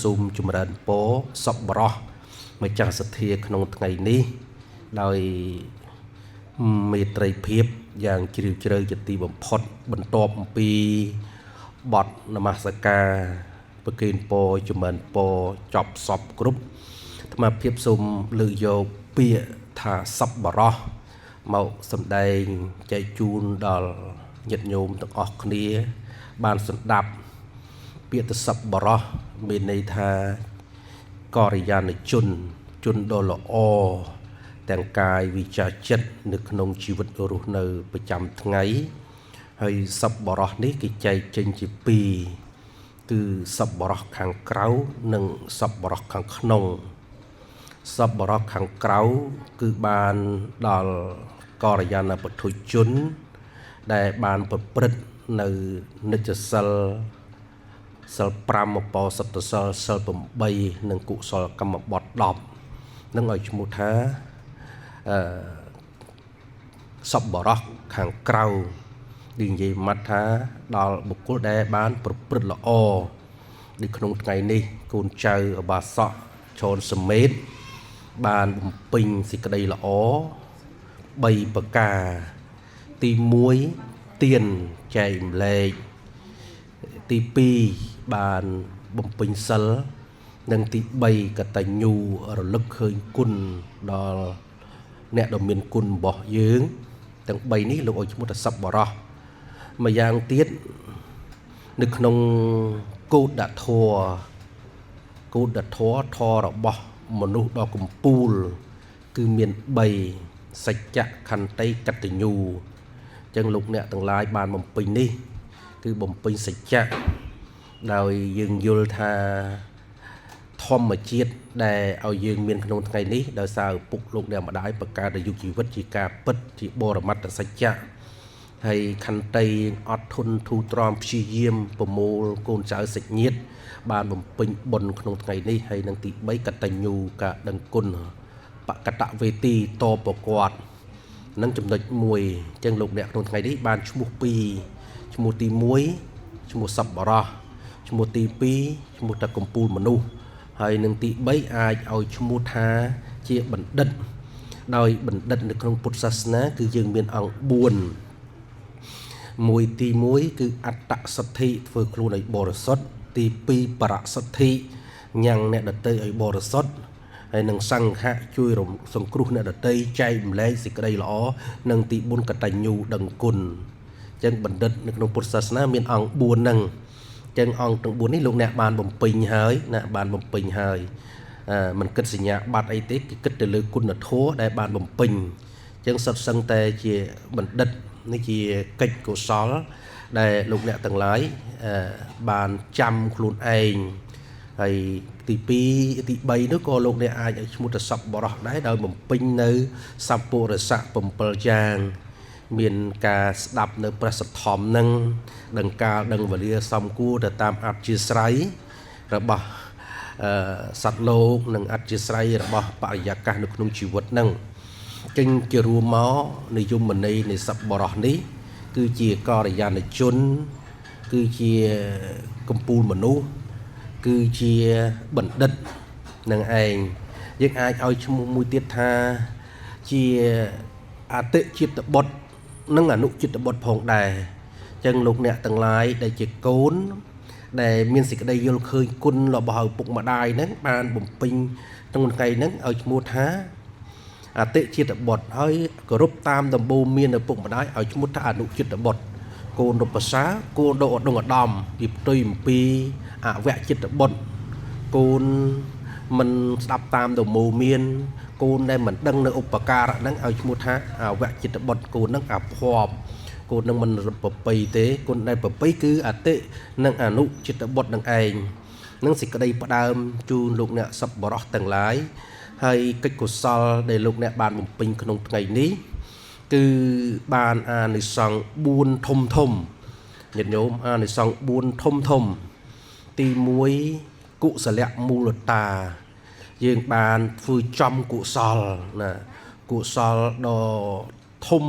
ស៊ុំចម្រើនពរសប្បុរសម្ចាស់សទ្ធាក្នុងថ្ងៃនេះដោយមេត្រីភាពយ៉ាងជ្រាលជ្រៅជាទីបំផុតបន្ទាប់អំពីបទនមស្ការប្រគេនពរចម្រើនពរចប់សពគ្រប់អាត្មាភាពសូមលើកយកពាក្យថាសប្បុរសមកសម្ដែងចែកជូនដល់ញាតិញោមទាំងអស់គ្នាបានស្ដាប់ពាក្យទៅសប្បុរសមានន័យថាកល្យាណជនដ៏ល្អទាំងកាយវិជ្ជាចិត្តនៅក្នុងជីវិតរស់នៅប្រចាំថ្ងៃហើយសប្បុរសនេះគេចែកចេញជាពីរគឺសប្បុរសខាងក្រៅនិងសប្បុរសខាងក្នុងសប្បុរសខាងក្រៅគឺបានដល់កល្យាណពុទ្ធជនដែលបានប្រព្រឹត្តនៅនិច្ចសិលសិល5ឧបោសថសិលសិល8និងកុសលកម្មបទ10នឹងឲ្យឈ្មោះថាសប្បុរសខាងក្រៅនិយាយមកថាដល់បុគ្គលដែលបានប្រព្រឹត្តល្អនៅក្នុងថ្ងៃនេះកូនចៅឧបាសកឈនសមេតបានបំពេញសេចក្តីល្អ3ប្រការទី1ទានចែកម្លែកទី2បានបំពេញសិលនិងទី3កតញ្ញូរលឹកឃើញគុណដល់អ្នកដ៏មានគុណរបស់យើងទាំង3នេះលោកឲ្យឈ្មោះថាសប្បុរសម្យ៉ាងទៀតនៅក្នុងកោដធម៌ធម៌របស់មនុស្សដ៏កំពូលគឺមាន3សច្ចៈខន្តីកតញ្ញូអញ្ចឹងលោកអ្នកទាំងឡាយបានបំពេញនេះគឺបំពេញសច្ចៈដោយយើងយល់ថាធម្មជាតិដែលឲ្យយើងមានក្នុងថ្ងៃនេះដោយសារឪពុកលោកអ្នកម្ដាយបង្កើតអាយុជីវិតជាការពិតជាបរមត្ថសច្ចៈហើយខន្តីអត់ធន់ធូរទ្រាំព្យាយាមប្រមូលកូនចៅសាច់ញាតិបានបំពេញបុណ្យក្នុងថ្ងៃនេះហើយនឹងទី3កតញ្ញូការដឹងគុណបកតវេទីតប្រកួតនឹងចំណុច1អញ្ចឹងលោកអ្នកក្នុងថ្ងៃនេះបានឈ្មោះ2ឈ្មោះទី1ឈ្មោះសប្បុរសឈ្មោះទី2ឈ្មោះថាកំពូលមនុស្សហើយនឹងទី3អាចឲ្យឈ្មោះថាជាបណ្ឌិតដោយបណ្ឌិតនៅក្នុងពុទ្ធសាសនាគឺយើងមានអង្គ4មួយទី1គឺអត្តសទ្ធិធ្វើខ្លួនឲ្យបរិសុទ្ធទី2បរសទ្ធិញ៉ាំងអ្នកដទៃឲ្យបរិសុទ្ធហើយនឹងសង្ឃៈជួយសង្គ្រោះអ្នកដទៃចែកម្លែកសេចក្តីល្អនិងទី4កតញ្ញូដឹងគុណអញ្ចឹងបណ្ឌិតនៅក្នុងពុទ្ធសាសនាមានអង្គ4ហ្នឹងអញ្ចឹងអង្គទាំង4នេះលោកអ្នកបានបំពេញហើយណាបានបំពេញហើយមិនគិតសញ្ញាបត្រអីទេគឺគិតទៅលើគុណធម៌ដែលបានបំពេញអញ្ចឹងសុទ្ធសឹងតែជាបណ្ឌិតនេះជាកិច្ចកុសលដែលលោកអ្នកទាំងឡាយបានចាំខ្លួនឯងហើយទី2ទី3នោះក៏លោកអ្នកអាចឲ្យឈ្មោះទៅសប្បុរសដែរដោយបំពេញនៅសម្ពុរស័ក្តិ7យ៉ាងមានការស្ដាប់នៅព្រះសទ្ធំនឹងដឹងកាលដឹងវេលាសមគួរទៅតាមអធិស្រ័យរបស់សត្វលោកនិងអធិស្រ័យរបស់បរិយាកាសនៅក្នុងជីវិតនឹងចឹងជារួមមកនិយមន័យនៃសប្បុរសនេះគឺជាកល្យាណជនគឺជាកំពូលមនុស្សគឺជាបណ្ឌិតនឹងឯងយើងអាចឲ្យឈ្មោះមួយទៀតថាជាអតិចិត្តបុត្រនិងអនុចិត្តបុត្រផងដែរអញ្ចឹងលោកអ្នកទាំងឡាយដែលជាកូនដែលមានសេចក្តីយល់ឃើញគុណរបស់ឪពុកម្ដាយហ្នឹងបានបំពេញក្នុងថ្ងៃហ្នឹងឲ្យឈ្មោះថាអតិចិត្តបុត្រហើយគោរពតាមដំបូន្មានឪពុកម្ដាយឲ្យឈ្មោះថាអនុចិត្តបុត្រកូនរពសាគួរដកឧត្តមឧត្តមពីផ្ទុយអំពីអវចិត្តបុត្រកូនមិនស្ដាប់តាមដំបូន្មានកូនដែលមិនដឹងនៅឧបការៈហ្នឹងឲ្យឈ្មោះថាអវចិត្តបុត្រកូនហ្នឹងអភ័ព្វកូននឹងមិនប្រពៃទេកូនដែលប្រពៃគឺអតិនិងអនុចិត្តបុត្រនឹងឯងនឹងសេចក្តីផ្ដើមជូនលោកអ្នកសប្បុរសទាំងឡាយហើយកិច្ចកុសលដែលលោកអ្នកបានបំពេញក្នុងថ្ងៃនេះគឺបានអានិសង្ឃ4ធំធំញាតិញោមអានិសង្ឃ4ធំទី1កុសលៈមូលតាយើងបានធ្វើចំកុសលណាកុសលដ៏ធំ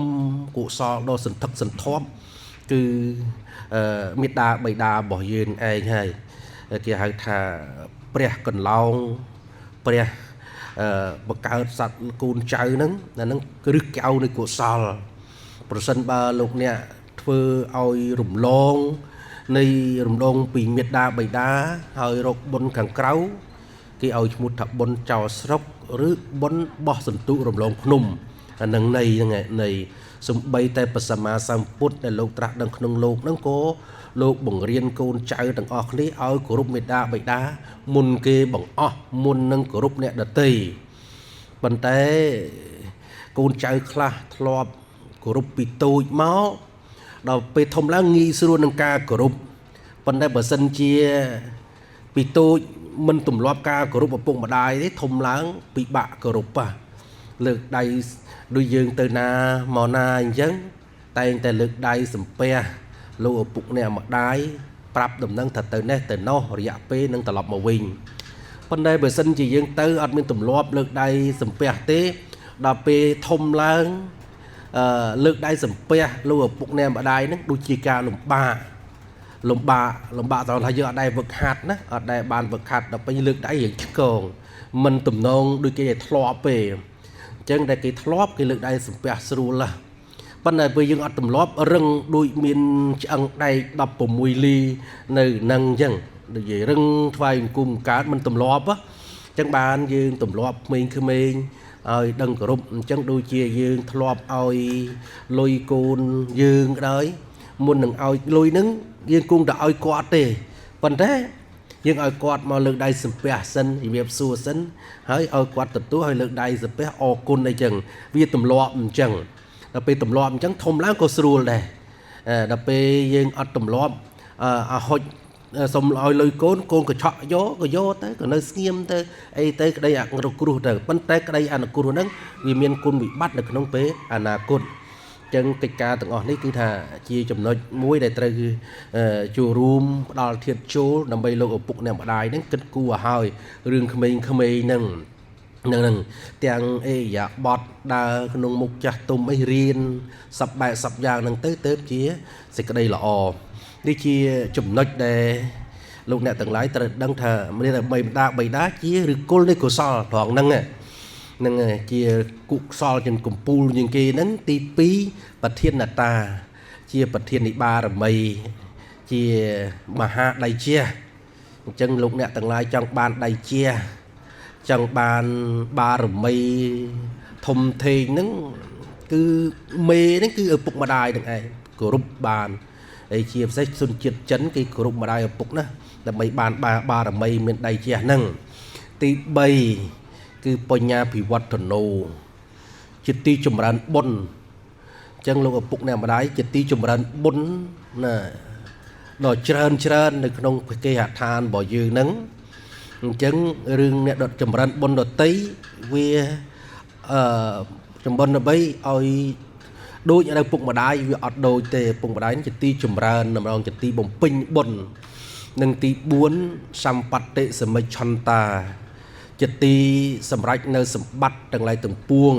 កុសលដ៏សន្ធឹកសន្ធាប់គឺមេត្តាបិតារបស់យើងឯងហើយគេហៅថា ព្រះកន្លងព្រះបង្កើតសត្វគូនចៅហ្នឹងហ្នឹងគ្រឹះកៅនៃកុសលប្រសិនបើលោកអ្នកធ្វើឲ្យរំលងនៃរំលងពីមេត្តាបិតាហើយរកបុណ្យខាងក្រៅគេឲ្យឈ្មោះថាបុណ្យចោលស្រុកឬបុណ្យបោះសន្ទុះរំលងភ្នំអានឹងនៃហ្នឹងនៃសំបីតែព្រះសម្មាសម្ពុទ្ធដែលលោកត្រាស់ដឹងក្នុងលោកហ្នឹងក៏លោកបង្រៀនកូនចៅទាំងអស់គ្នាឲ្យគោរពមេត្តាបិតាមុនគេបង្អស់មុននឹងគោរពអ្នកដទៃប៉ុន្តែកូនចៅខ្លះធ្លាប់គោរពពីតូចមកដល់ពេលធំឡើងងាយស្រួលនឹងការគោរពប៉ុន្តែបើសិនជាពីតូចមិនទម្លាប់ការគោរពឪពុកម្ដាយទេធំឡើងពិបាកគោរពលើកដៃដូចយើងទៅណាមកណាអញ្ចឹងតែងតែលើកដៃសំពះលោកឪពុកអ្នកម្ដាយប្រាប់ដំណឹងថាទៅនេះទៅនោះរយៈពេលនឹងត្រឡប់មកវិញប៉ុន្តែបើសិនជាយើងទៅអត់មានទម្លាប់លើកដៃសំពះទេដល់ពេលធំឡើងលើកដៃសំពះលោកឪពុកអ្នកម្ដាយហ្នឹងដូចជាការលំបាកត្រង់ថាយើងអត់ដែរវឹកហាត់ណាអត់ដែរបានវឹកហាត់ដល់ពេលលើកដៃយើងឆ្កងមិនទំនងដូចគេឲ្យធ្លាប់ទេអញ្ចឹងតែគេធ្លាប់គេលើកដៃសំពះស្រួលណាប៉ុន្តែពេលយើងអត់ទម្លាប់រឹងដូចមានឆ្អឹងដែក16លីនៅនឹងអញ្ចឹងដូចជារឹងថ្វាយអង្គមកើតមិនទម្លាប់អញ្ចឹងបានយើងទម្លាប់ក្មេងៗឲ្យដឹងគោរពអញ្ចឹងដូចជាយើងធ្លាប់ឲ្យលុយកូនយើងក៏ដោយមុននឹងឲ្យលុយហ្នឹងយើងគង់តែឲ្យគាត់ទេប៉ុន្តែយើងឲ្យគាត់មកលើកដៃសំពះសិនជំរាបសួរសិនហើយឲ្យគាត់ទទួលឲ្យលើកដៃសំពះអរគុណអីចឹងវាទម្លាប់អញ្ចឹងដល់ពេលទម្លាប់អញ្ចឹងធំឡើងក៏ស្រួលដែរដល់ពេលយើងអត់ទម្លាប់ហុចសុំឲ្យលុយកូនកូនក៏ឆក់យកក៏យកទៅក៏នៅស្ងៀមទៅអីទៅក្តីអនុគ្រោះទៅប៉ុន្តែក្តីអនុគ្រោះហ្នឹងវាមានគុណវិបត្តិនៅក្នុងពេលអនាគតចឹងកិច្ចការទាំងអស់នេះគឺថាជាចំណុចមួយដែលត្រូវចូលរួមផ្ដល់ធៀបចូលដើម្បីលោកឪពុកអ្នកម្ដាយហ្នឹងគិតគូរឲ្យហើយរឿងក្មេងៗហ្នឹងទាំងអេយ៉ាបតដើរក្នុងមុខចាស់ទុំអីរៀនសពបែបសពយ៉ាងហ្នឹងទៅជាសេចក្តីល្អនេះជាចំណុចដែលលោកអ្នកទាំងឡាយត្រូវដឹងថាមានតែមេដាបៃតាជាឬគល់នៃកុសលត្រង់ហ្នឹងនឹងជាគុសលជាងកំពូលជាងគេហ្នឹងទី2ប្រធានតាជាប្រធាននិបារមីជាមហាដៃជាអញ្ចឹងលោកអ្នកទាំងឡាយចង់បានដៃជាចង់បានបារមីធំធេងហ្នឹងគឺមេហ្នឹងគឺឪពុកម្ដាយនឹងឯងគោរពបានហើយជាពិសេសជនជាតិចិនគេគោរពម្ដាយឪពុកណាដើម្បីបានបារមីមានដៃជាហ្នឹងទី3គឺបញ្ញាភិវឌ្ឍនោជាទីចម្រើនបុណ្យអញ្ចឹងលោកឪពុកអ្នកម្ដាយជាទីចម្រើនបុណ្យណាដ៏ច្រើននៅក្នុងគេហដ្ឋានរបស់យើងហ្នឹងអញ្ចឹងរឿងអ្នកដុតចម្រើនបុណ្យដតីវាចម្រើនដើម្បីឲ្យដូចឪពុកម្ដាយវាអត់ដូចទេឪពុកម្ដាយជាទីចម្រើនតម្រងជាទីបំពេញបុណ្យនិងទី4សម្បត្តិសមិច្ឆន្តាជាទីសម្រេចនៅសម្បត្តិទាំងឡាយទាំងពួង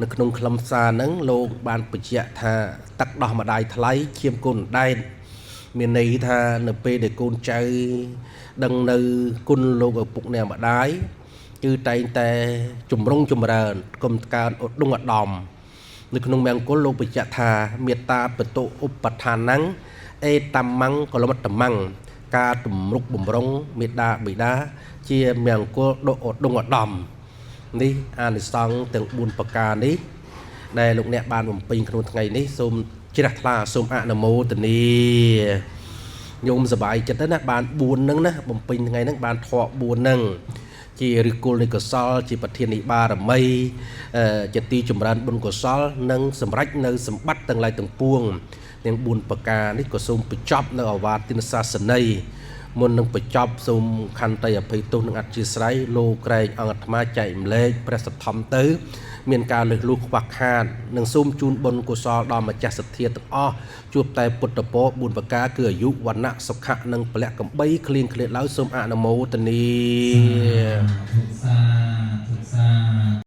នៅក្នុងខ្លឹមសារហ្នឹងលោកបានបញ្ជាក់ថាទឹកដោះម្ដាយថ្លៃឈាមកូនដែតមានន័យថានៅពេលដែលកូនចៅដឹងនៅគុណលោកឪពុកអ្នកម្ដាយគឺតែងតែចម្រុងចម្រើនកុំកើតឧត្តមឧត្តមនៅក្នុងមង្គលលោកបញ្ជាក់ថាមេត្តាបតុឧបដ្ឋានังអេតមੰកលមត្តមੰការទម្រុកបំរុងមេត្តាបិតាជាមង្គលដកឧត្តមឧត្តមនេះអានិសង្សទាំង4ប្រការនេះដែលលោកអ្នកបានបំពេញក្នុងថ្ងៃនេះសូមជ្រះថ្លាសូមអនុមោទនាញោមសប្បាយចិត្តណាស់បាន4ហ្នឹងណាបំពេញថ្ងៃហ្នឹងបានធម៌4ហ្នឹងជាឫសគល់នៃកុសលជាប្រធាននៃបារមីជាទីចម្រើនបុណ្យកុសលនិងសម្រេចនៅសម្បត្តិទាំងឡាយទាំងពួងទាំង4ប្រការនេះក៏សូមបញ្ចប់នៅអាវាទិនសាសនីមុននឹងបញ្ចប់សូមខន្តីអភ័យទោសនិងអធ្យាស្រ័យលោកក្រែងអង្គអាត្មាចែកម្លែកព្រះសទ្ធំទៅមានការលើសលួសខ្វះខាតនិងសូមជូនបុណ្យកុសលដល់ម្ចាស់សទ្ធាទាំងអស់ជួបតែពុទ្ធពរ4ប្រការគឺអាយុវណ្ណៈសុខៈនិងពលៈកំបីគ្លៀងគ្លាតឡើយសូមអនុមោទនា